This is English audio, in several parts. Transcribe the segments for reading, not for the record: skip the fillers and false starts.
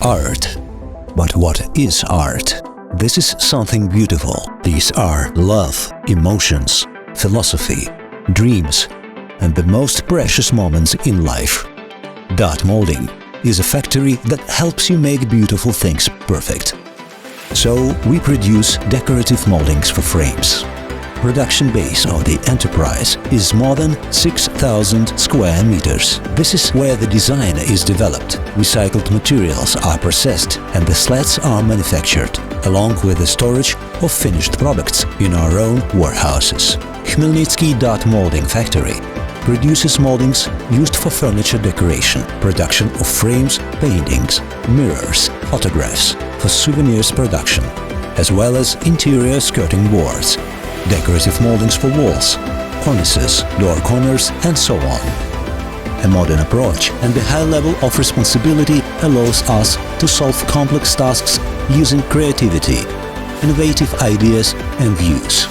art. But what is art? This is something beautiful. These are love, emotions, philosophy, dreams, and the most precious moments in life. Dot molding is a factory that helps you make beautiful things perfect. So we produce decorative moldings for frames. Production base of the enterprise is more than 6,000 square meters. This is where the design is developed, recycled materials are processed, and the slats are manufactured, along with the storage of finished products in our own warehouses. Khmelnytsky Dot Molding Factory produces moldings used for furniture decoration, production of frames, paintings, mirrors, photographs, for souvenirs production, as well as interior skirting boards, decorative moldings for walls, cornices, door corners, and so on. A modern approach and the high level of responsibility allows us to solve complex tasks using creativity, innovative ideas and views.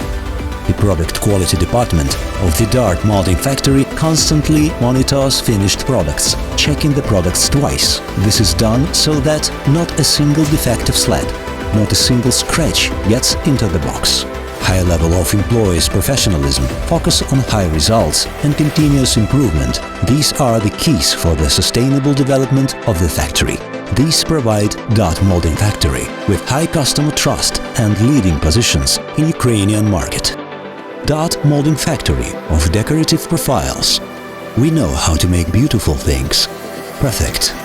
The product quality department of the Dart Molding Factory constantly monitors finished products, checking the products twice. This is done so that not a single defective slab, not a single scratch gets into the box. High level of employees' professionalism, focus on high results and continuous improvement. These are the keys for the sustainable development of the factory. These provide Dot Molding Factory with high customer trust and leading positions in Ukrainian market. Dot Molding Factory of decorative profiles. We know how to make beautiful things perfect.